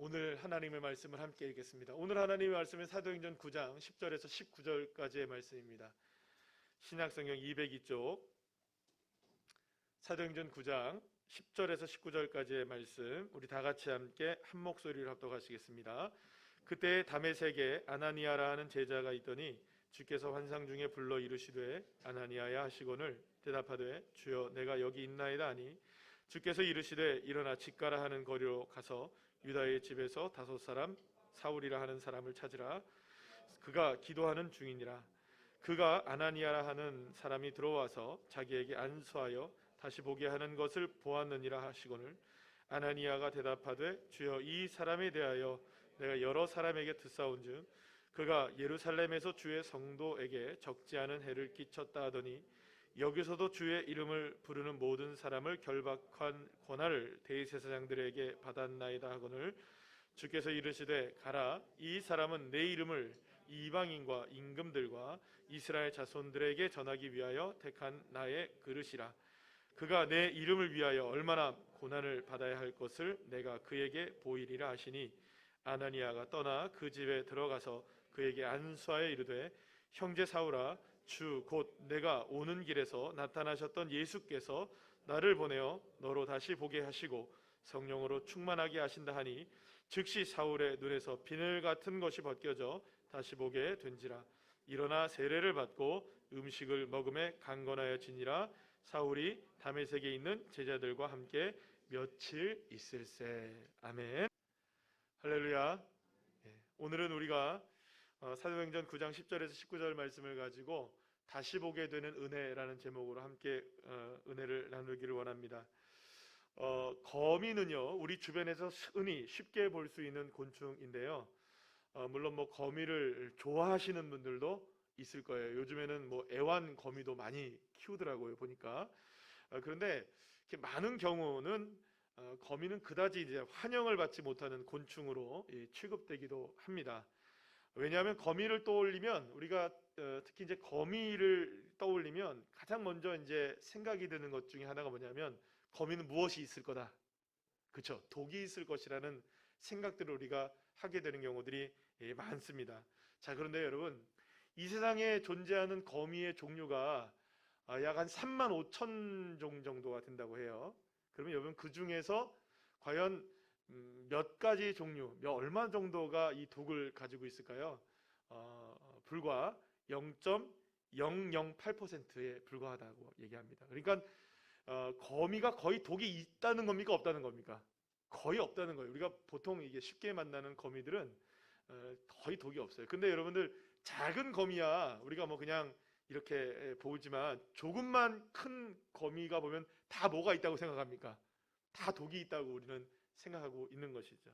오늘 하나님의 말씀을 함께 읽겠습니다. 오늘 하나님의 말씀은 사도행전 9장 10절에서 19절까지의 말씀입니다. 신약성경 202쪽 사도행전 9장 10절에서 19절까지의 말씀, 우리 다 같이 함께 한 목소리를 합독하시겠습니다. 그때 다메섹에 아나니아라 하는 제자가 있더니 주께서 환상 중에 불러 이르시되 아나니아야 하시거늘 대답하되 주여 내가 여기 있나이다 하니 주께서 이르시되 일어나 직가라 하는 거리로 가서 유다의 집에서 5사람 사울이라 하는 사람을 찾으라. 그가 기도하는 중이니라. 그가 아나니아라 하는 사람이 들어와서 자기에게 안수하여 다시 보게 하는 것을 보았느니라 하시거늘 아나니아가 대답하되 주여 이 사람에 대하여 내가 여러 사람에게 듣사온즉 그가 예루살렘에서 주의 성도에게 적지 않은 해를 끼쳤다 하더니 여기서도 주의 이름을 부르는 모든 사람을 결박한 권한을 대제사장들에게 받았나이다 하거늘 주께서 이르시되 가라. 이 사람은 내 이름을 이방인과 임금들과 이스라엘 자손들에게 전하기 위하여 택한 나의 그릇이라. 그가 내 이름을 위하여 얼마나 고난을 받아야 할 것을 내가 그에게 보이리라 하시니 아나니아가 떠나 그 집에 들어가서 그에게 안수하여 이르되 형제 사울아 주 곧 내가 오는 길에서 나타나셨던 예수께서 나를 보내어 너로 다시 보게 하시고 성령으로 충만하게 하신다 하니 즉시 사울의 눈에서 비늘 같은 것이 벗겨져 다시 보게 된지라. 일어나 세례를 받고 음식을 먹음에 강건하여지니라. 사울이 다메섹에 있는 제자들과 함께 며칠 있을세. 아멘. 할렐루야. 오늘은 우리가 사도행전 9장 10절에서 19절 말씀을 가지고 다시 보게 되는 은혜라는 제목으로 함께 은혜를 나누기를 원합니다. 거미는요, 우리 주변에서 흔히 쉽게 볼 수 있는 곤충인데요. 물론 뭐 거미를 좋아하시는 분들도 있을 거예요. 요즘에는 뭐 애완거미도 많이 키우더라고요, 보니까. 그런데 이렇게 많은 경우는 거미는 그다지 이제 환영을 받지 못하는 곤충으로 취급되기도 합니다. 왜냐하면 거미를 떠올리면 우리가 특히 이제 거미를 떠올리면 가장 먼저 이제 생각이 드는 것 중에 하나가 뭐냐면 거미는 무엇이 있을 거다, 그렇죠? 독이 있을 것이라는 생각들을 우리가 하게 되는 경우들이 많습니다. 자, 그런데 여러분, 이 세상에 존재하는 거미의 종류가 약 한 3만 5천 종 정도가 된다고 해요. 그러면 여러분, 그 중에서 과연 몇 가지 종류, 얼마 정도가 이 독을 가지고 있을까요? 불과 0.008%에 불과하다고 얘기합니다. 그러니까 거미가 거의 독이 있다는 겁니까, 없다는 겁니까? 거의 없다는 거예요. 우리가 보통 이게 쉽게 만나는 거미들은 거의 독이 없어요. 근데 여러분들, 작은 거미야 우리가 뭐 그냥 이렇게 보지만 조금만 큰 거미가 보면 다 뭐가 있다고 생각합니까? 다 독이 있다고 우리는 생각하고 있는 것이죠.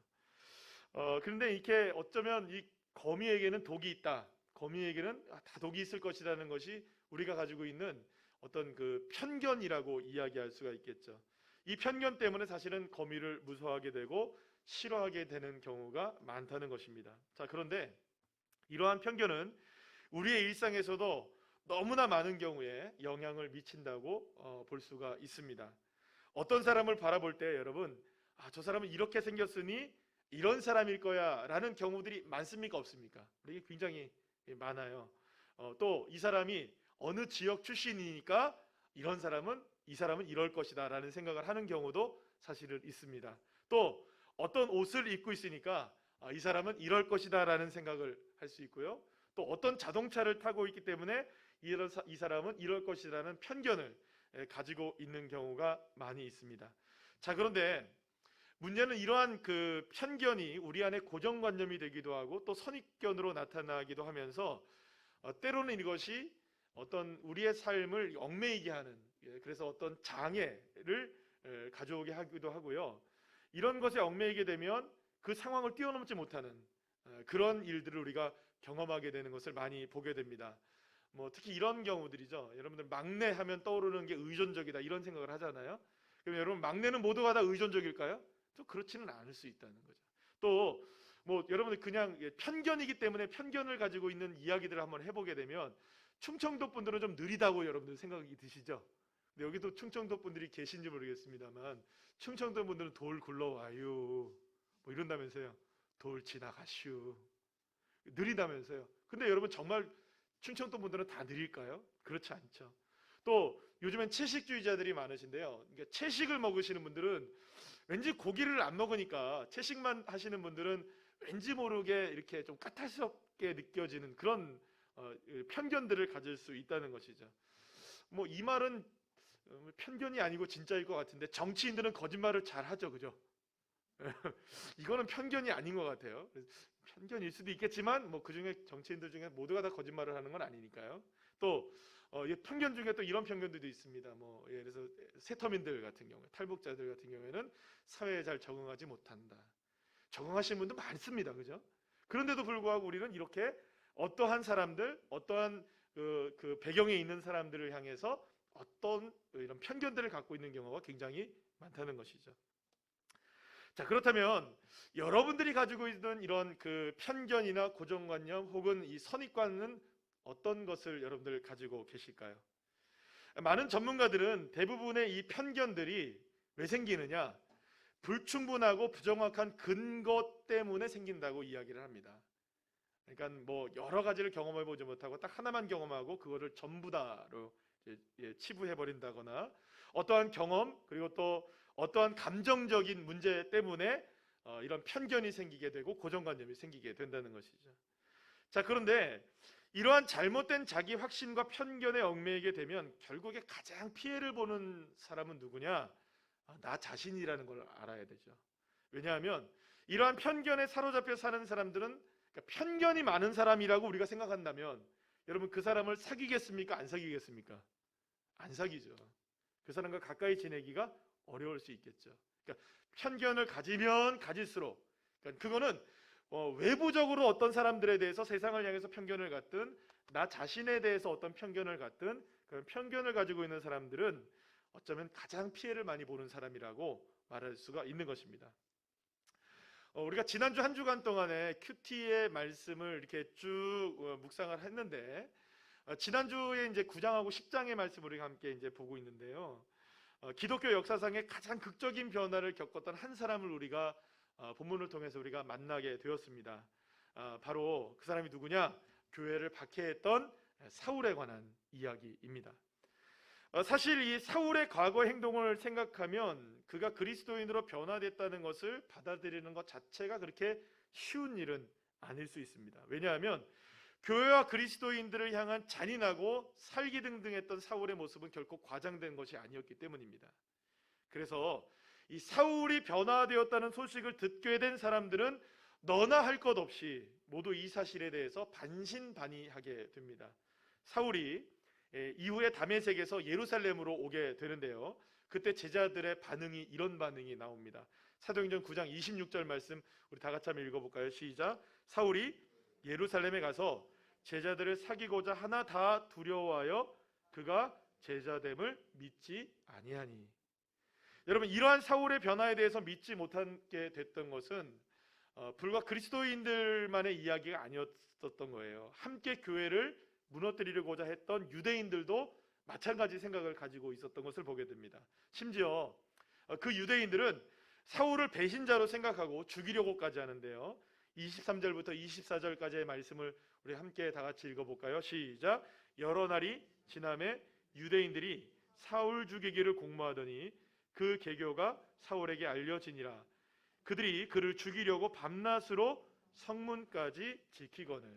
그런데 이렇게 어쩌면 이 거미에게는 독이 있다, 거미에게는 다 독이 있을 것이라는 것이 우리가 가지고 있는 어떤 그 편견이라고 이야기할 수가 있겠죠. 이 편견 때문에 사실은 거미를 무서워하게 되고 싫어하게 되는 경우가 많다는 것입니다. 자, 그런데 이러한 편견은 우리의 일상에서도 너무나 많은 경우에 영향을 미친다고 볼 수가 있습니다. 어떤 사람을 바라볼 때 여러분, 저 사람은 이렇게 생겼으니 이런 사람일 거야 라는 경우들이 많습니까, 없습니까? 이게 굉장히 많아요. 또 이 사람이 어느 지역 출신이니까 이 사람은 이럴 것이다 라는 생각을 하는 경우도 사실은 있습니다. 또 어떤 옷을 입고 있으니까 이 사람은 이럴 것이다 라는 생각을 할 수 있고요. 또 어떤 자동차를 타고 있기 때문에 이 사람은 이럴 것이라는 편견을 가지고 있는 경우가 많이 있습니다. 자, 그런데 문제는 이러한 그 편견이 우리 안에 고정관념이 되기도 하고 또 선입견으로 나타나기도 하면서 때로는 이것이 어떤 우리의 삶을 얽매이게 하는, 그래서 어떤 장애를 가져오게 하기도 하고요. 이런 것에 얽매이게 되면 그 상황을 뛰어넘지 못하는 그런 일들을 우리가 경험하게 되는 것을 많이 보게 됩니다. 뭐 특히 이런 경우들이죠. 여러분들, 막내 하면 떠오르는 게 의존적이다 이런 생각을 하잖아요. 그럼 여러분, 막내는 모두가 다 의존적일까요? 또 그렇지는 않을 수 있다는 거죠. 또 뭐 여러분들, 그냥 편견이기 때문에 편견을 가지고 있는 이야기들을 한번 해보게 되면 충청도 분들은 좀 느리다고 여러분들 생각이 드시죠? 근데 여기도 충청도 분들이 계신지 모르겠습니다만 충청도 분들은 돌 굴러와요. 뭐 이런다면서요. 돌 지나가슈. 느리다면서요. 근데 여러분 정말 충청도 분들은 다 느릴까요? 그렇지 않죠. 또 요즘엔 채식주의자들이 많으신데요. 그러니까 채식을 먹으시는 분들은 왠지 고기를 안 먹으니까, 채식만 하시는 분들은 왠지 모르게 이렇게 좀 까탈스럽게 느껴지는 그런 편견들을 가질 수 있다는 것이죠. 뭐 이 말은 편견이 아니고 진짜일 것 같은데, 정치인들은 거짓말을 잘 하죠, 그죠? 이거는 편견이 아닌 것 같아요. 편견일 수도 있겠지만 뭐 그중에 정치인들 중에 모두가 다 거짓말을 하는 건 아니니까요. 또 편견 중에 또 이런 편견들도 있습니다. 뭐 예를 들어서 세터민들 같은 경우에, 탈북자들 같은 경우에는 사회에 잘 적응하지 못한다. 적응하시는 분도 많습니다, 그죠? 그런데도 불구하고 우리는 이렇게 어떠한 사람들, 어떠한 그 배경에 있는 사람들을 향해서 어떤 이런 편견들을 갖고 있는 경우가 굉장히 많다는 것이죠. 자, 그렇다면 여러분들이 가지고 있는 이런 그 편견이나 고정관념 혹은 이 선입관은 어떤 것을 여러분들 가지고 계실까요? 많은 전문가들은 대부분의 이 편견들이 왜 생기느냐? 불충분하고 부정확한 근거 때문에 생긴다고 이야기를 합니다. 그러니까 뭐 여러 가지를 경험해 보지 못하고 딱 하나만 경험하고 그거를 전부 다로 치부해 버린다거나, 어떠한 경험 그리고 또 어떠한 감정적인 문제 때문에 이런 편견이 생기게 되고 고정관념이 생기게 된다는 것이죠. 자, 그런데 이러한 잘못된 자기 확신과 편견에 얽매이게 되면 결국에 가장 피해를 보는 사람은 누구냐? 나 자신이라는 걸 알아야 되죠. 왜냐하면 이러한 편견에 사로잡혀 사는 사람들은, 그러니까 편견이 많은 사람이라고 우리가 생각한다면 여러분 그 사람을 사귀겠습니까? 안 사귀겠습니까? 안 사귀죠. 그 사람과 가까이 지내기가 어려울 수 있겠죠. 그러니까 편견을 가지면 가질수록, 그러니까 그거는 외부적으로 어떤 사람들에 대해서 세상을 향해서 편견을 갖든 나 자신에 대해서 어떤 편견을 갖든 그런 편견을 가지고 있는 사람들은 어쩌면 가장 피해를 많이 보는 사람이라고 말할 수가 있는 것입니다. 우리가 지난주 한 주간 동안에 큐티의 말씀을 이렇게 쭉 묵상을 했는데, 지난주에 이제 9장하고 10장의 말씀을 우리가 함께 이제 보고 있는데요. 기독교 역사상의 가장 극적인 변화를 겪었던 한 사람을 우리가 본문을 통해서 우리가 만나게 되었습니다. 바로 그 사람이 누구냐? 교회를 박해했던 사울에 관한 이야기입니다. 사실 이 사울의 과거 행동을 생각하면 그가 그리스도인으로 변화됐다는 것을 받아들이는 것 자체가 그렇게 쉬운 일은 아닐 수 있습니다. 왜냐하면 교회와 그리스도인들을 향한 잔인하고 살기등등했던 사울의 모습은 결코 과장된 것이 아니었기 때문입니다. 그래서 이 사울이 변화되었다는 소식을 듣게 된 사람들은 너나 할 것 없이 모두 이 사실에 대해서 반신반의하게 됩니다. 사울이 이후에 다메섹에서 예루살렘으로 오게 되는데요. 그때 제자들의 반응이 이런 반응이 나옵니다. 사도행전 9장 26절 말씀 우리 다 같이 한번 읽어볼까요? 시작. 사울이 예루살렘에 가서 제자들을 사귀고자 하나 다 두려워하여 그가 제자됨을 믿지 아니하니. 여러분, 이러한 사울의 변화에 대해서 믿지 못하게 됐던 것은 불과 그리스도인들만의 이야기가 아니었던 거예요. 함께 교회를 무너뜨리려고자 했던 유대인들도 마찬가지 생각을 가지고 있었던 것을 보게 됩니다. 심지어 그 유대인들은 사울을 배신자로 생각하고 죽이려고까지 하는데요. 23절부터 24절까지의 말씀을 우리 함께 다 같이 읽어볼까요? 시작. 여러 날이 지남에 유대인들이 사울 죽이기를 공모하더니 그 계교가 사울에게 알려지니라. 그들이 그를 죽이려고 밤낮으로 성문까지 지키거늘.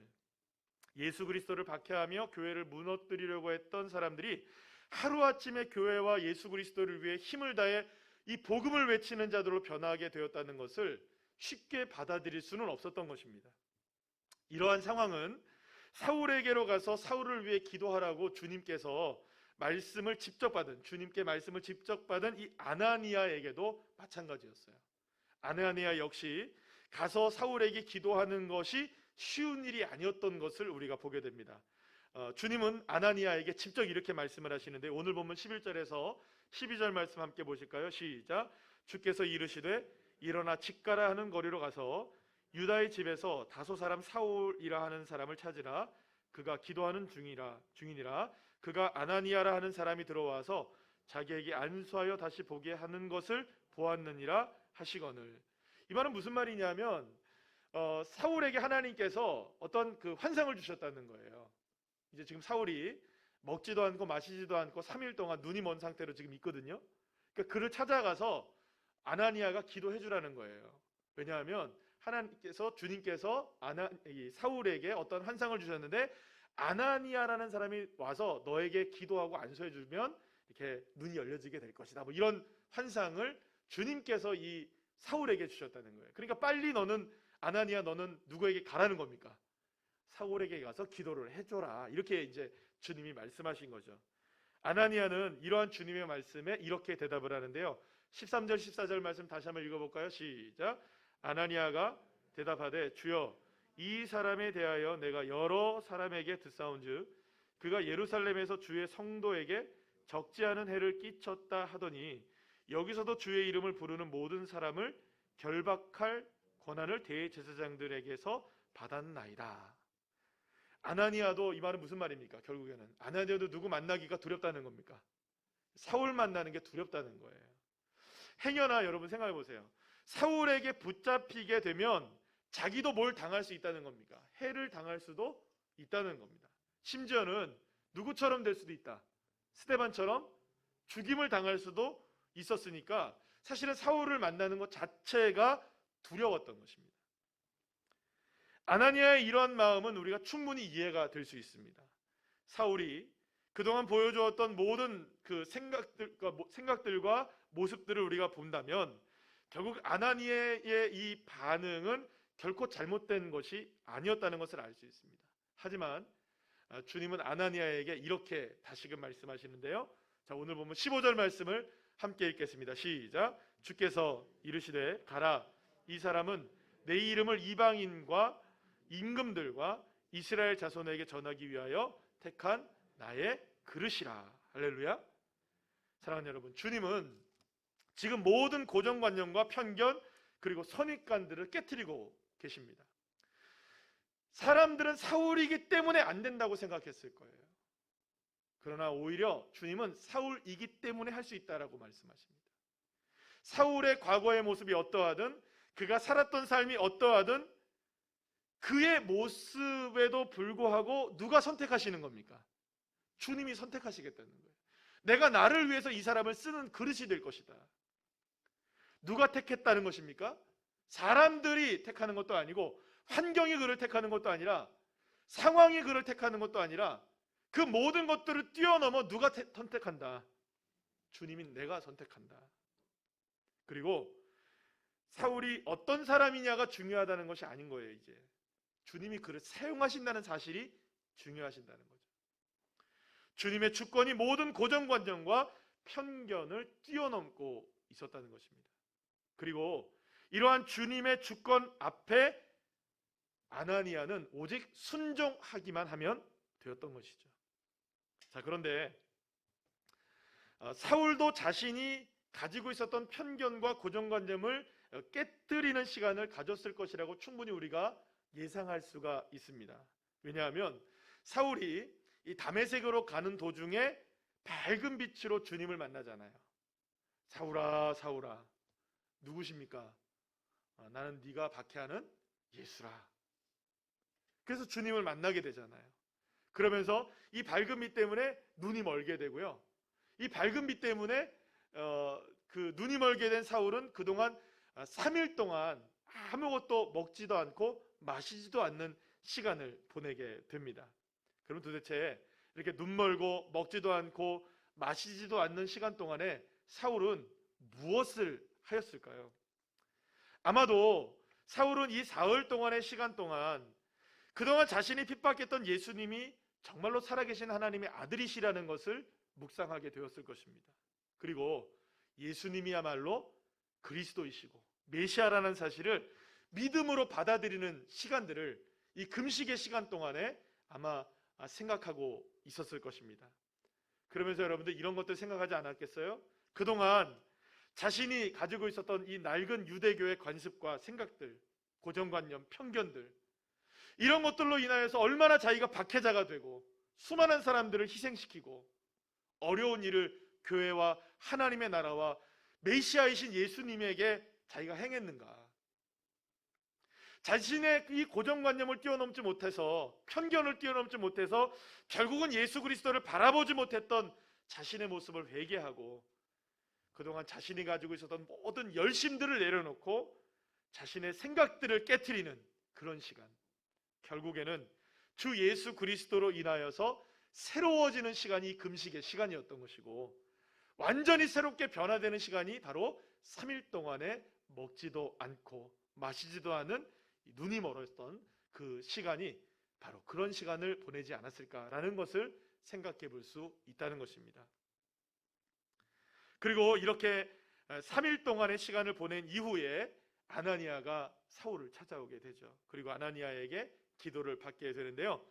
예수 그리스도를 박해하며 교회를 무너뜨리려고 했던 사람들이 하루아침에 교회와 예수 그리스도를 위해 힘을 다해 이 복음을 외치는 자들로 변화하게 되었다는 것을 쉽게 받아들일 수는 없었던 것입니다. 이러한 상황은 사울에게로 가서 사울을 위해 기도하라고 주님께서 말씀을 직접 받은, 주님께 말씀을 직접 받은 이 아나니아에게도 마찬가지였어요. 아나니아 역시 가서 사울에게 기도하는 것이 쉬운 일이 아니었던 것을 우리가 보게 됩니다. 주님은 아나니아에게 직접 이렇게 말씀을 하시는데, 오늘 보면 11절에서 12절 말씀 함께 보실까요? 시작. 주께서 이르시되 일어나 직가라 하는 거리로 가서 유다의 집에서 다소 사람 사울이라 하는 사람을 찾으라. 그가 기도하는 중이니라. 그가 아나니아라 하는 사람이 들어와서 자기에게 안수하여 다시 보게 하는 것을 보았느니라 하시거늘. 이 말은 무슨 말이냐면 사울에게 하나님께서 어떤 그 환상을 주셨다는 거예요. 이제 지금 사울이 먹지도 않고 마시지도 않고 3일 동안 눈이 먼 상태로 지금 있거든요. 그러니까 그를 찾아가서 아나니아가 기도해 주라는 거예요. 왜냐하면 하나님께서 주님께서 이 사울에게 어떤 환상을 주셨는데 아나니아라는 사람이 와서 너에게 기도하고 안수해 주면 이렇게 눈이 열려지게 될 것이다. 뭐 이런 환상을 주님께서 이 사울에게 주셨다는 거예요. 그러니까 빨리 너는 아나니아 너는 누구에게 가라는 겁니까? 사울에게 가서 기도를 해줘라. 이렇게 이제 주님이 말씀하신 거죠. 아나니아는 이러한 주님의 말씀에 이렇게 대답을 하는데요. 13절 14절 말씀 다시 한번 읽어볼까요? 시작. 아나니아가 대답하되 주여 이 사람에 대하여 내가 여러 사람에게 듣사온즉 그가 예루살렘에서 주의 성도에게 적지 않은 해를 끼쳤다 하더니 여기서도 주의 이름을 부르는 모든 사람을 결박할 권한을 대제사장들에게서 받았나이다. 아나니아도 이 말은 무슨 말입니까? 결국에는 아나니아도 누구 만나기가 두렵다는 겁니까? 사울 만나는 게 두렵다는 거예요. 행여나 여러분 생각해 보세요. 사울에게 붙잡히게 되면 자기도 뭘 당할 수 있다는 겁니까? 해를 당할 수도 있다는 겁니다. 심지어는 누구처럼 될 수도 있다. 스데반처럼 죽임을 당할 수도 있었으니까 사실은 사울을 만나는 것 자체가 두려웠던 것입니다. 아나니아의 이러한 마음은 우리가 충분히 이해가 될 수 있습니다. 사울이 그동안 보여주었던 모든 그 생각들과 모습들을 우리가 본다면 결국 아나니아의 이 반응은 결코 잘못된 것이 아니었다는 것을 알 수 있습니다. 하지만 주님은 아나니아에게 이렇게 다시금 말씀하시는데요. 자, 오늘 보면 15절 말씀을 함께 읽겠습니다. 시작. 주께서 이르시되 가라. 이 사람은 내 이름을 이방인과 임금들과 이스라엘 자손에게 전하기 위하여 택한 나의 그릇이라. 할렐루야. 사랑하는 여러분, 주님은 지금 모든 고정관념과 편견 그리고 선입관들을 깨트리고 계십니다. 사람들은 사울이기 때문에 안 된다고 생각했을 거예요. 그러나 오히려 주님은 사울이기 때문에 할 수 있다라고 말씀하십니다. 사울의 과거의 모습이 어떠하든 그가 살았던 삶이 어떠하든 그의 모습에도 불구하고 누가 선택하시는 겁니까? 주님이 선택하시겠다는 거예요. 내가 나를 위해서 이 사람을 쓰는 그릇이 될 것이다. 누가 택했다는 것입니까? 사람들이 택하는 것도 아니고 환경이 그를 택하는 것도 아니라 상황이 그를 택하는 것도 아니라 그 모든 것들을 뛰어넘어 누가 선택한다? 주님이 내가 선택한다. 그리고 사울이 어떤 사람이냐가 중요하다는 것이 아닌 거예요. 이제 주님이 그를 사용하신다는 사실이 중요하신다는 거죠. 주님의 주권이 모든 고정관념과 편견을 뛰어넘고 있었다는 것입니다. 그리고 이러한 주님의 주권 앞에 아나니아는 오직 순종하기만 하면 되었던 것이죠. 자, 그런데 사울도 자신이 가지고 있었던 편견과 고정관념을 깨뜨리는 시간을 가졌을 것이라고 충분히 우리가 예상할 수가 있습니다. 왜냐하면 사울이 이 다메섹으로 가는 도중에 밝은 빛으로 주님을 만나잖아요. 사울아, 사울아, 누구십니까? 나는 네가 박해하는 예수라. 그래서 주님을 만나게 되잖아요. 그러면서 이 밝은 빛 때문에 눈이 멀게 되고요. 이 밝은 빛 때문에 그 눈이 멀게 된 사울은 그동안 3일 동안 아무것도 먹지도 않고 마시지도 않는 시간을 보내게 됩니다. 그럼 도대체 이렇게 눈 멀고 먹지도 않고 마시지도 않는 시간 동안에 사울은 무엇을 하였을까요? 아마도 사울은 이 사흘 동안의 시간 동안 그동안 자신이 핍박했던 예수님이 정말로 살아계신 하나님의 아들이시라는 것을 묵상하게 되었을 것입니다. 그리고 예수님이야말로 그리스도이시고 메시아라는 사실을 믿음으로 받아들이는 시간들을 이 금식의 시간 동안에 아마 생각하고 있었을 것입니다. 그러면서 여러분들 이런 것들 생각하지 않았겠어요? 그동안 자신이 가지고 있었던 이 낡은 유대교의 관습과 생각들, 고정관념, 편견들, 이런 것들로 인하여서 얼마나 자기가 박해자가 되고 수많은 사람들을 희생시키고 어려운 일을 교회와 하나님의 나라와 메시아이신 예수님에게 자기가 행했는가. 자신의 이 고정관념을 뛰어넘지 못해서, 편견을 뛰어넘지 못해서 결국은 예수 그리스도를 바라보지 못했던 자신의 모습을 회개하고, 그동안 자신이 가지고 있었던 모든 열심들을 내려놓고 자신의 생각들을 깨트리는 그런 시간, 결국에는 주 예수 그리스도로 인하여서 새로워지는 시간이 이 금식의 시간이었던 것이고, 완전히 새롭게 변화되는 시간이 바로 3일 동안에 먹지도 않고 마시지도 않은 눈이 멀었던 그 시간이 바로 그런 시간을 보내지 않았을까라는 것을 생각해 볼 수 있다는 것입니다. 그리고 이렇게 3일 동안의 시간을 보낸 이후에 아나니아가 사울을 찾아오게 되죠. 그리고 아나니아에게 기도를 받게 되는데요,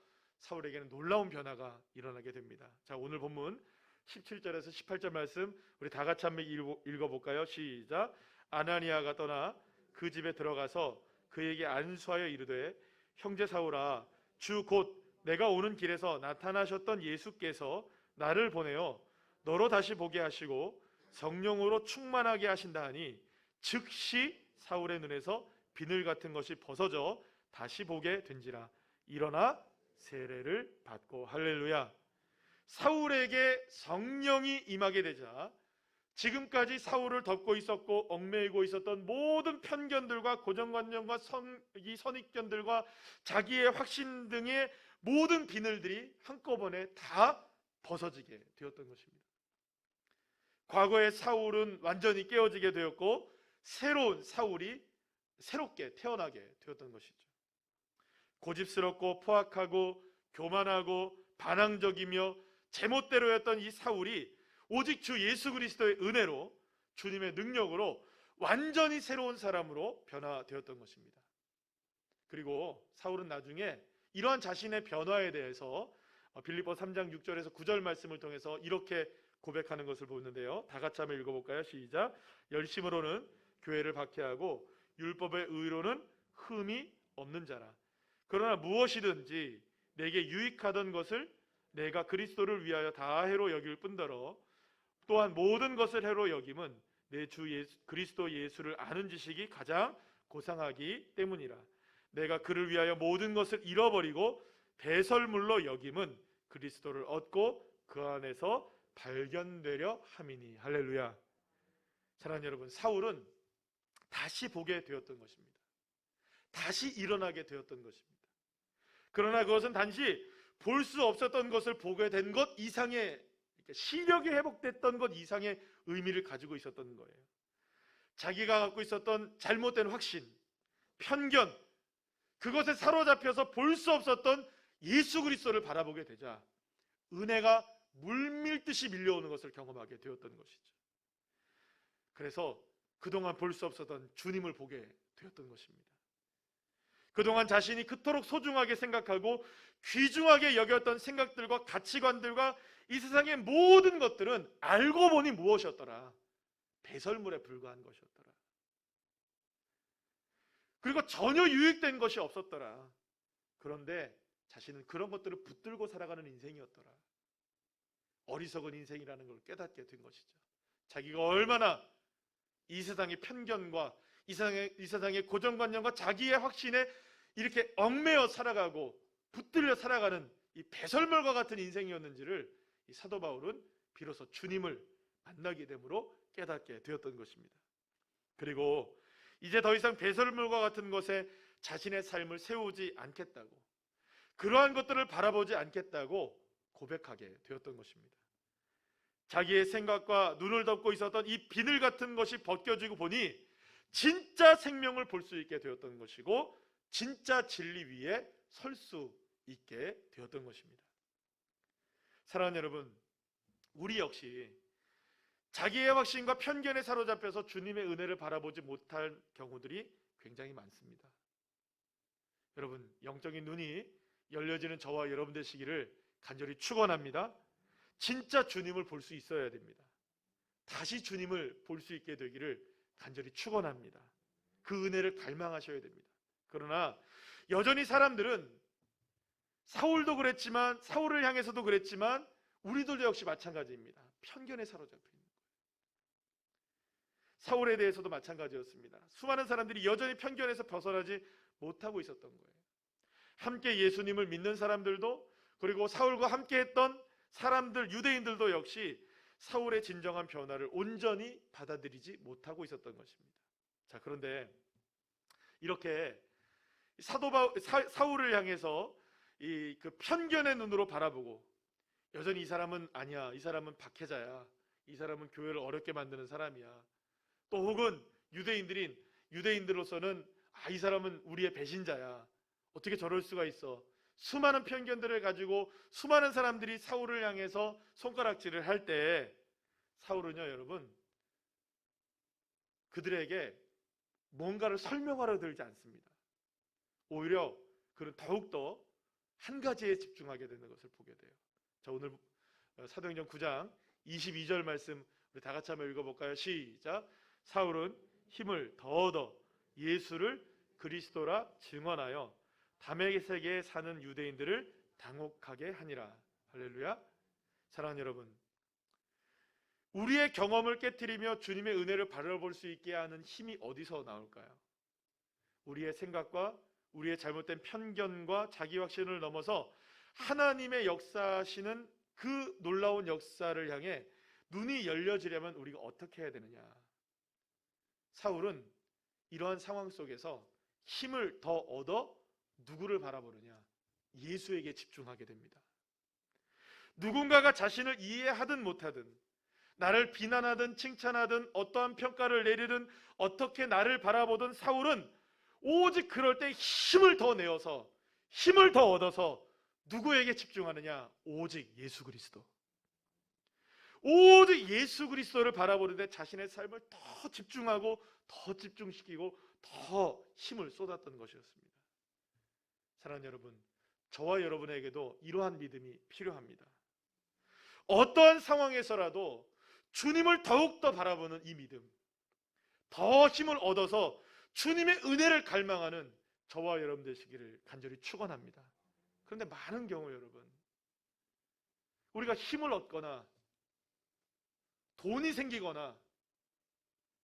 사울에게는 놀라운 변화가 일어나게 됩니다. 자, 오늘 본문 17절에서 18절 말씀 우리 다 같이 한번 읽어볼까요? 시작. 아나니아가 떠나 그 집에 들어가서 그에게 안수하여 이르되, 형제 사울아, 주 곧 내가 오는 길에서 나타나셨던 예수께서 나를 보내어 너로 다시 보게 하시고 성령으로 충만하게 하신다 하니, 즉시 사울의 눈에서 비늘 같은 것이 벗어져 다시 보게 된지라. 일어나 세례를 받고. 할렐루야. 사울에게 성령이 임하게 되자 지금까지 사울을 덮고 있었고 얽매이고 있었던 모든 편견들과 고정관념과 이 선입견들과 자기의 확신 등의 모든 비늘들이 한꺼번에 다 벗어지게 되었던 것입니다. 과거의 사울은 완전히 깨어지게 되었고 새로운 사울이 새롭게 태어나게 되었던 것이죠. 고집스럽고 포악하고 교만하고 반항적이며 제멋대로였던 이 사울이 오직 주 예수 그리스도의 은혜로, 주님의 능력으로 완전히 새로운 사람으로 변화되었던 것입니다. 그리고 사울은 나중에 이러한 자신의 변화에 대해서 빌립보 3장 6절에서 9절 말씀을 통해서 이렇게 고백하는 것을 보는데요, 다 같이 한번 읽어볼까요? 시작. 열심으로는 교회를 박해하고 율법의 의로는 흠이 없는 자라. 그러나 무엇이든지 내게 유익하던 것을 내가 그리스도를 위하여 다 해로 여길 뿐더러 또한 모든 것을 해로 여김은 내 주 그리스도 예수를 아는 지식이 가장 고상하기 때문이라. 내가 그를 위하여 모든 것을 잃어버리고 배설물로 여김은 그리스도를 얻고 그 안에서 발견되려 함이니. 할렐루야. 사랑하는 여러분, 사울은 다시 보게 되었던 것입니다. 다시 일어나게 되었던 것입니다. 그러나 그것은 단지 볼 수 없었던 것을 보게 된 것 이상의, 시력이 회복됐던 것 이상의 의미를 가지고 있었던 거예요. 자기가 갖고 있었던 잘못된 확신, 편견, 그것에 사로잡혀서 볼 수 없었던 예수 그리스도를 바라보게 되자 은혜가 물밀듯이 밀려오는 것을 경험하게 되었던 것이죠. 그래서 그동안 볼 수 없었던 주님을 보게 되었던 것입니다. 그동안 자신이 그토록 소중하게 생각하고 귀중하게 여겼던 생각들과 가치관들과 이 세상의 모든 것들은 알고 보니 무엇이었더라? 배설물에 불과한 것이었더라. 그리고 전혀 유익된 것이 없었더라. 그런데 자신은 그런 것들을 붙들고 살아가는 인생이었더라. 어리석은 인생이라는 걸 깨닫게 된 것이죠. 자기가 얼마나 이 세상의 편견과 이 세상의 고정관념과 자기의 확신에 이렇게 얽매여 살아가고 붙들려 살아가는 이 배설물과 같은 인생이었는지를 이 사도 바울은 비로소 주님을 만나게 됨으로 깨닫게 되었던 것입니다. 그리고 이제 더 이상 배설물과 같은 것에 자신의 삶을 세우지 않겠다고, 그러한 것들을 바라보지 않겠다고 고백하게 되었던 것입니다. 자기의 생각과 눈을 덮고 있었던 이 비늘 같은 것이 벗겨지고 보니 진짜 생명을 볼 수 있게 되었던 것이고 진짜 진리 위에 설 수 있게 되었던 것입니다. 사랑하는 여러분, 우리 역시 자기의 확신과 편견에 사로잡혀서 주님의 은혜를 바라보지 못할 경우들이 굉장히 많습니다. 여러분, 영적인 눈이 열려지는 저와 여러분 되시기를 간절히 축원합니다. 진짜 주님을 볼 수 있어야 됩니다. 다시 주님을 볼 수 있게 되기를 간절히 축원합니다. 그 은혜를 갈망하셔야 됩니다. 그러나 여전히 사람들은 사울도 그랬지만, 사울을 향해서도 그랬지만 우리들도 역시 마찬가지입니다. 편견에 사로잡혀 있는 거예요. 사울에 대해서도 마찬가지였습니다. 수많은 사람들이 여전히 편견에서 벗어나지 못하고 있었던 거예요. 함께 예수님을 믿는 사람들도, 그리고 사울과 함께 했던 사람들, 유대인들도 역시 사울의 진정한 변화를 온전히 받아들이지 못하고 있었던 것입니다. 자, 그런데 이렇게 사울을 향해서 그 편견의 눈으로 바라보고, 여전히 이 사람은 아니야, 이 사람은 박해자야, 이 사람은 교회를 어렵게 만드는 사람이야, 또 혹은 유대인들로서는 이 사람은 우리의 배신자야, 어떻게 저럴 수가 있어, 수많은 편견들을 가지고 수많은 사람들이 사울을 향해서 손가락질을 할 때, 사울은요 여러분, 그들에게 뭔가를 설명하려 들지 않습니다. 오히려 그는 더욱더 한 가지에 집중하게 되는 것을 보게 돼요. 자, 오늘 사도행전 9장 22절 말씀 우리 다 같이 한번 읽어볼까요? 시작. 사울은 힘을 더 얻어 예수를 그리스도라 증언하여 다메섹에 사는 유대인들을 당혹하게 하니라. 할렐루야. 사랑하는 여러분, 우리의 경험을 깨트리며 주님의 은혜를 바라볼 수 있게 하는 힘이 어디서 나올까요? 우리의 생각과 우리의 잘못된 편견과 자기 확신을 넘어서 하나님의 역사하시는 그 놀라운 역사를 향해 눈이 열려지려면 우리가 어떻게 해야 되느냐? 사울은 이러한 상황 속에서 힘을 더 얻어 누구를 바라보느냐? 예수에게 집중하게 됩니다. 누군가가 자신을 이해하든 못하든, 나를 비난하든 칭찬하든 어떠한 평가를 내리든 어떻게 나를 바라보든, 사울은 오직 그럴 때 힘을 더 내어서, 힘을 더 얻어서 누구에게 집중하느냐? 오직 예수 그리스도. 오직 예수 그리스도를 바라보는데 자신의 삶을 더 집중하고 더 집중시키고 더 힘을 쏟았던 것이었습니다. 사랑하는 여러분, 저와 여러분에게도 이러한 믿음이 필요합니다. 어떠한 상황에서라도 주님을 더욱더 바라보는 이 믿음, 더 힘을 얻어서 주님의 은혜를 갈망하는 저와 여러분 되시기를 간절히 축원합니다. 그런데 많은 경우 여러분, 우리가 힘을 얻거나 돈이 생기거나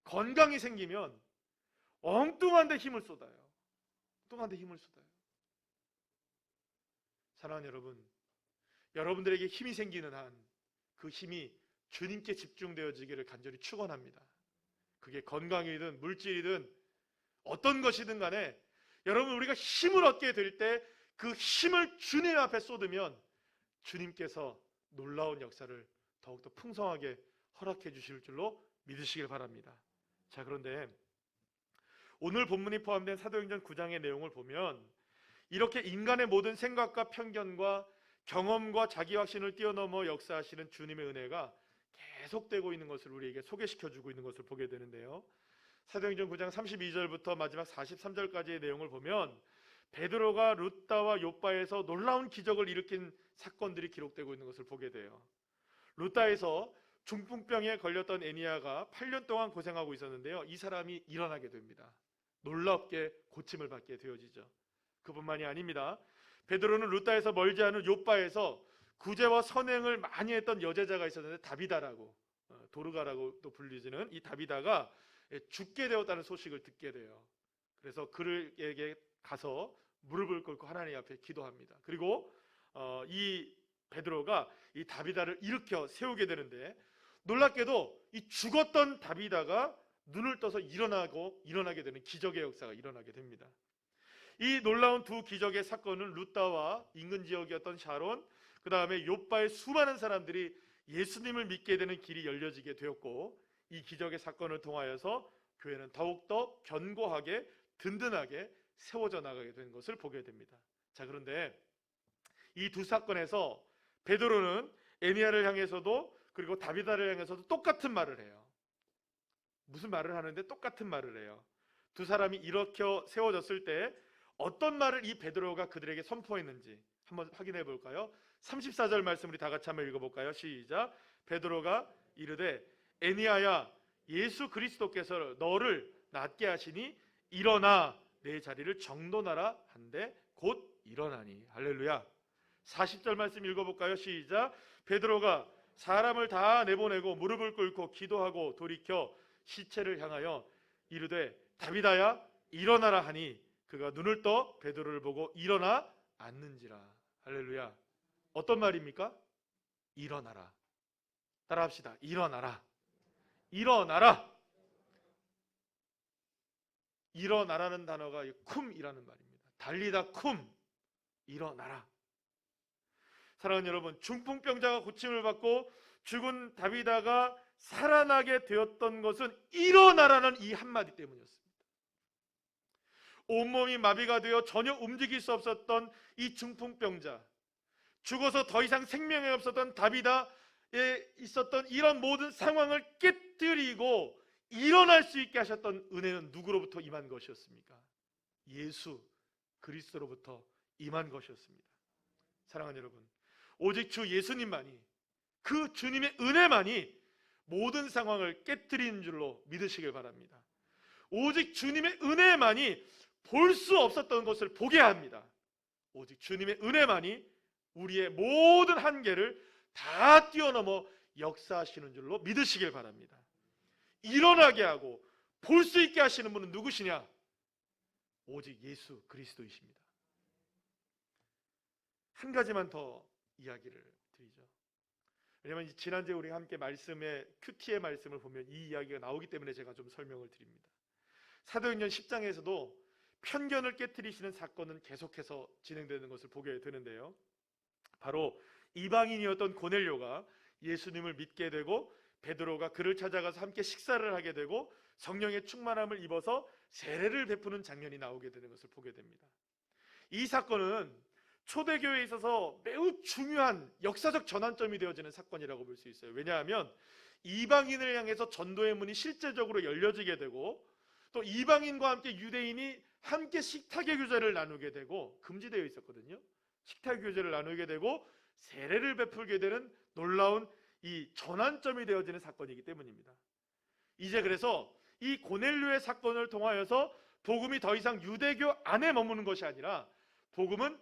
건강이 생기면 엉뚱한 데 힘을 쏟아요. 엉뚱한 데 힘을 쏟아요. 사랑하는 여러분, 여러분들에게 힘이 생기는 한 그 힘이 주님께 집중되어지기를 간절히 축원합니다. 그게 건강이든 물질이든 어떤 것이든 간에 여러분, 우리가 힘을 얻게 될 때 그 힘을 주님 앞에 쏟으면 주님께서 놀라운 역사를 더욱더 풍성하게 허락해 주실 줄로 믿으시길 바랍니다. 자, 그런데 오늘 본문이 포함된 사도행전 9장의 내용을 보면 이렇게 인간의 모든 생각과 편견과 경험과 자기 확신을 뛰어넘어 역사하시는 주님의 은혜가 계속되고 있는 것을 우리에게 소개시켜주고 있는 것을 보게 되는데요. 사도행전 9장 32절부터 마지막 43절까지의 내용을 보면 베드로가 루다와 욥바에서 놀라운 기적을 일으킨 사건들이 기록되고 있는 것을 보게 돼요. 루다에서 중풍병에 걸렸던 에니야가 8년 동안 고생하고 있었는데요, 이 사람이 일어나게 됩니다. 놀랍게 고침을 받게 되어지죠. 그뿐만이 아닙니다. 베드로는 루다에서 멀지 않은 욥바에서 구제와 선행을 많이 했던 여제자가 있었는데 다비다라고, 도르가라고도 불리지는 이 다비다가 죽게 되었다는 소식을 듣게 돼요. 그래서 그에게 가서 무릎을 꿇고 하나님 앞에 기도합니다. 그리고 이 베드로가 이 다비다를 일으켜 세우게 되는데, 놀랍게도 이 죽었던 다비다가 눈을 떠서 일어나게 되는 기적의 역사가 일어나게 됩니다. 이 놀라운 두 기적의 사건은 루다와 인근 지역이었던 샤론, 그 다음에 욥바의 수많은 사람들이 예수님을 믿게 되는 길이 열려지게 되었고, 이 기적의 사건을 통하여서 교회는 더욱더 견고하게 든든하게 세워져 나가게 된 것을 보게 됩니다. 자, 그런데 이 두 사건에서 베드로는 에니야를 향해서도 그리고 다비다를 향해서도 똑같은 말을 해요. 무슨 말을 하는데 똑같은 말을 해요. 두 사람이 일으켜 세워졌을 때 어떤 말을 이 베드로가 그들에게 선포했는지 한번 확인해 볼까요? 34절 말씀 우리 다 같이 한번 읽어볼까요? 시작. 베드로가 이르되 에니야야, 예수 그리스도께서 너를 낫게 하시니 일어나 내 자리를 정돈하라 한데 곧 일어나니. 할렐루야. 40절 말씀 읽어볼까요? 시작. 베드로가 사람을 다 내보내고 무릎을 꿇고 기도하고 돌이켜 시체를 향하여 이르되 다윗아야 일어나라 하니 그가 눈을 떠 베드로를 보고 일어나 앉는지라. 할렐루야. 어떤 말입니까? 일어나라. 따라합시다. 일어나라. 일어나라. 일어나라는 단어가 쿰이라는 말입니다. 달리다 쿰. 일어나라. 사랑하는 여러분, 중풍병자가 고침을 받고 죽은 다비다가 살아나게 되었던 것은 일어나라는 이 한마디 때문이었습니다. 온몸이 마비가 되어 전혀 움직일 수 없었던 이 중풍병자, 죽어서 더 이상 생명이 없었던 다비다에 있었던 이런 모든 상황을 깨뜨리고 일어날 수 있게 하셨던 은혜는 누구로부터 임한 것이었습니까? 예수 그리스도로부터 임한 것이었습니다. 사랑하는 여러분, 오직 주 예수님만이, 그 주님의 은혜만이 모든 상황을 깨뜨리는 줄로 믿으시길 바랍니다. 오직 주님의 은혜만이 볼 수 없었던 것을 보게 합니다. 오직 주님의 은혜만이 우리의 모든 한계를 다 뛰어넘어 역사하시는 줄로 믿으시길 바랍니다. 일어나게 하고 볼 수 있게 하시는 분은 누구시냐? 오직 예수 그리스도이십니다. 한 가지만 더 이야기를 드리죠. 왜냐하면 지난주에 우리가 함께 말씀의 큐티의 말씀을 보면 이 이야기가 나오기 때문에 제가 좀 설명을 드립니다. 사도행전 10장에서도 편견을 깨뜨리시는 사건은 계속해서 진행되는 것을 보게 되는데요, 바로 이방인이었던 고넬료가 예수님을 믿게 되고 베드로가 그를 찾아가서 함께 식사를 하게 되고 성령의 충만함을 입어서 세례를 베푸는 장면이 나오게 되는 것을 보게 됩니다. 이 사건은 초대교회에 있어서 매우 중요한 역사적 전환점이 되어지는 사건이라고 볼 수 있어요. 왜냐하면 이방인을 향해서 전도의 문이 실제적으로 열려지게 되고, 또 이방인과 함께 유대인이 함께 식탁의 교제를 나누게 되고, 금지되어 있었거든요. 식탁 교제를 나누게 되고 세례를 베풀게 되는 놀라운 이 전환점이 되어지는 사건이기 때문입니다. 이제 그래서 이 고넬료의 사건을 통하여서 복음이 더 이상 유대교 안에 머무는 것이 아니라 복음은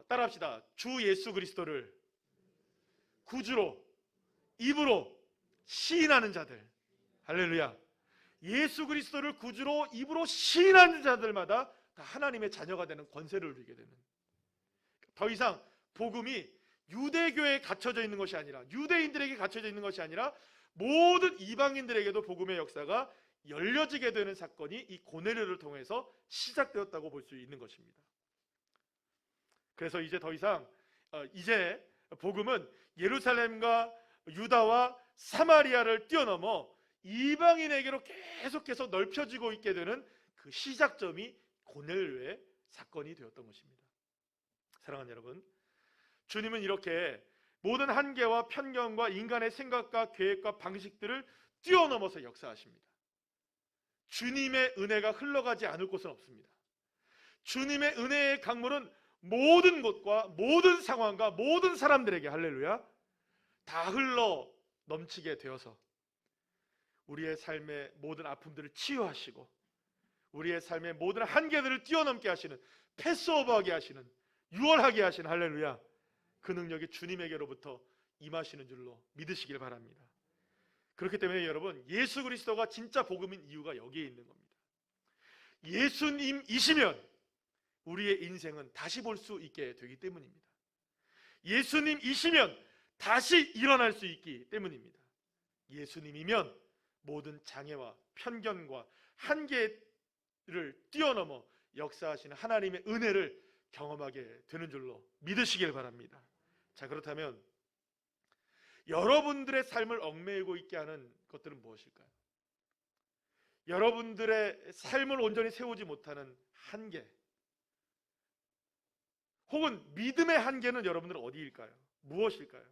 따라합시다. 주 예수 그리스도를 구주로 입으로 시인하는 자들, 할렐루야, 예수 그리스도를 구주로 입으로 시인하는 자들마다 다 하나님의 자녀가 되는 권세를 누리게 되는, 더 이상 복음이 유대교에 갇혀져 있는 것이 아니라, 유대인들에게 갇혀져 있는 것이 아니라 모든 이방인들에게도 복음의 역사가 열려지게 되는 사건이 이 고넬료를 통해서 시작되었다고 볼 수 있는 것입니다. 그래서 이제 더 이상 이제 복음은 예루살렘과 유다와 사마리아를 뛰어넘어 이방인에게로 계속해서 넓혀지고 있게 되는 그 시작점이 고넬료의 사건이 되었던 것입니다. 사랑하는 여러분, 주님은 이렇게 모든 한계와 편견과 인간의 생각과 계획과 방식들을 뛰어넘어서 역사하십니다. 주님의 은혜가 흘러가지 않을 곳은 없습니다. 주님의 은혜의 강물은 모든 곳과 모든 상황과 모든 사람들에게, 할렐루야, 다 흘러 넘치게 되어서 우리의 삶의 모든 아픔들을 치유하시고 우리의 삶의 모든 한계들을 뛰어넘게 하시는, 패스오버하게 하시는, 유월하게 하시는, 할렐루야, 그 능력이 주님에게로부터 임하시는 줄로 믿으시길 바랍니다. 그렇기 때문에 여러분, 예수 그리스도가 진짜 복음인 이유가 여기에 있는 겁니다. 예수님이시면 우리의 인생은 다시 볼 수 있게 되기 때문입니다. 예수님이시면 다시 일어날 수 있기 때문입니다. 예수님이면 모든 장애와 편견과 한계를 뛰어넘어 역사하시는 하나님의 은혜를 경험하게 되는 줄로 믿으시길 바랍니다. 자, 그렇다면 여러분들의 삶을 얽매이고 있게 하는 것들은 무엇일까요? 여러분들의 삶을 온전히 세우지 못하는 한계, 혹은 믿음의 한계는 여러분들은 어디일까요? 무엇일까요?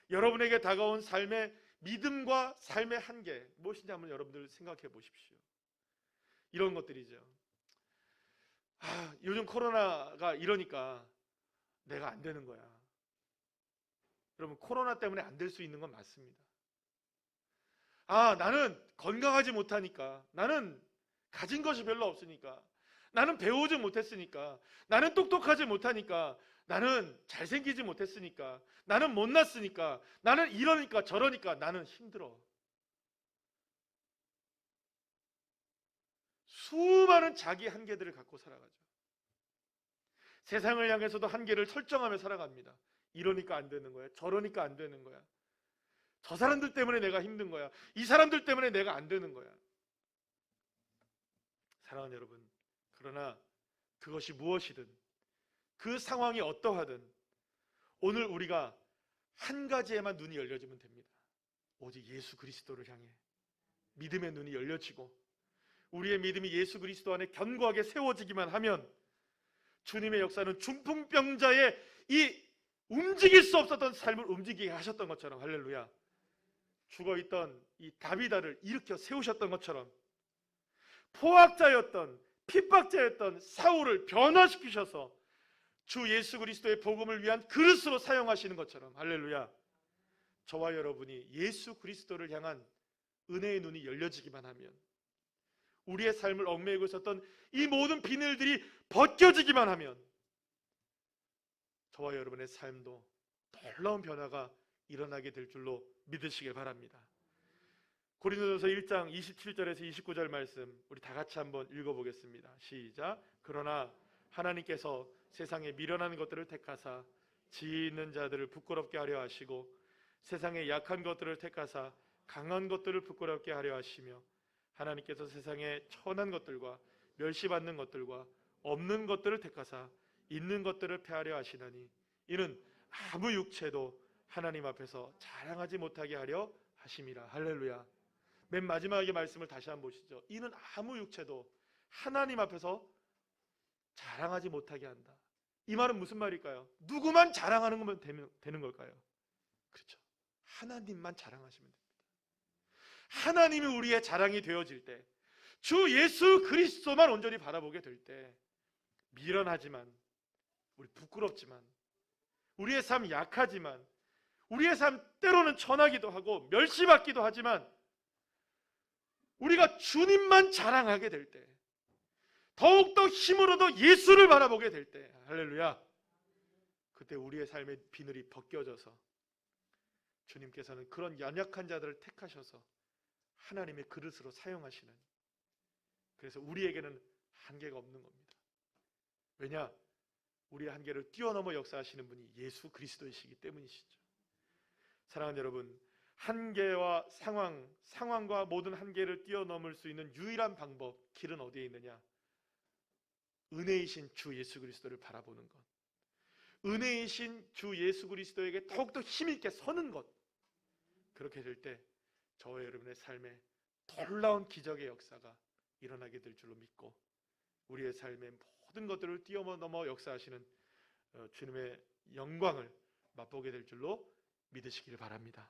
여러분에게 다가온 삶의 믿음과 삶의 한계 무엇인지 한번 여러분들 생각해 보십시오. 이런 것들이죠. 요즘 코로나가 이러니까 내가 안 되는 거야. 여러분, 코로나 때문에 안 될 수 있는 건 맞습니다. 나는 건강하지 못하니까, 나는 가진 것이 별로 없으니까, 나는 배우지 못했으니까, 나는 똑똑하지 못하니까, 나는 잘생기지 못했으니까, 나는 못났으니까, 나는 이러니까 저러니까 나는 힘들어. 수많은 자기 한계들을 갖고 살아가죠. 세상을 향해서도 한계를 설정하며 살아갑니다. 이러니까 안 되는 거야. 저러니까 안 되는 거야. 저 사람들 때문에 내가 힘든 거야. 이 사람들 때문에 내가 안 되는 거야. 사랑하는 여러분, 그러나 그것이 무엇이든 그 상황이 어떠하든 오늘 우리가 한 가지에만 눈이 열려지면 됩니다. 오직 예수 그리스도를 향해 믿음의 눈이 열려지고 우리의 믿음이 예수 그리스도 안에 견고하게 세워지기만 하면 주님의 역사는 중풍병자의 이 움직일 수 없었던 삶을 움직이게 하셨던 것처럼, 할렐루야, 죽어있던 이 다비다를 일으켜 세우셨던 것처럼 포악자였던 핍박자였던 사울을 변화시키셔서 주 예수 그리스도의 복음을 위한 그릇으로 사용하시는 것처럼, 할렐루야, 저와 여러분이 예수 그리스도를 향한 은혜의 눈이 열려지기만 하면 우리의 삶을 얽매이고 있었던 이 모든 비늘들이 벗겨지기만 하면 저와 여러분의 삶도 놀라운 변화가 일어나게 될 줄로 믿으시길 바랍니다. 고린도전서 1장 27절에서 29절 말씀 우리 다 같이 한번 읽어보겠습니다. 시작. 그러나 하나님께서 세상에 미련한 것들을 택하사 지혜 있는 자들을 부끄럽게 하려 하시고 세상에 약한 것들을 택하사 강한 것들을 부끄럽게 하려 하시며 하나님께서 세상에 천한 것들과 멸시받는 것들과 없는 것들을 택하사 있는 것들을 폐하려 하시나니 이는 아무 육체도 하나님 앞에서 자랑하지 못하게 하려 하심이라. 할렐루야. 맨 마지막의 말씀을 다시 한번 보시죠. 이는 아무 육체도 하나님 앞에서 자랑하지 못하게 한다. 이 말은 무슨 말일까요? 누구만 자랑하는 것만 되는 걸까요? 그렇죠. 하나님만 자랑하시면 됩니다. 하나님이 우리의 자랑이 되어질 때, 주 예수 그리스도만 온전히 바라보게 될 때, 미련하지만, 우리 부끄럽지만, 우리의 삶 약하지만, 우리의 삶 때로는 천하기도 하고 멸시받기도 하지만 우리가 주님만 자랑하게 될 때, 더욱더 힘으로도 예수를 바라보게 될 때, 할렐루야, 그때 우리의 삶의 비늘이 벗겨져서 주님께서는 그런 연약한 자들을 택하셔서 하나님의 그릇으로 사용하시는, 그래서 우리에게는 한계가 없는 겁니다. 왜냐? 우리의 한계를 뛰어넘어 역사하시는 분이 예수 그리스도이시기 때문이시죠. 사랑하는 여러분, 한계와 상황과 모든 한계를 뛰어넘을 수 있는 유일한 방법, 길은 어디에 있느냐? 은혜이신 주 예수 그리스도를 바라보는 것, 은혜이신 주 예수 그리스도에게 더욱더 힘있게 서는 것. 그렇게 될 때 저와 여러분의 삶에 놀라운 기적의 역사가 일어나게 될 줄로 믿고 우리의 삶의 모든 것들을 뛰어넘어 역사하시는 주님의 영광을 맛보게 될 줄로 믿으시기를 바랍니다.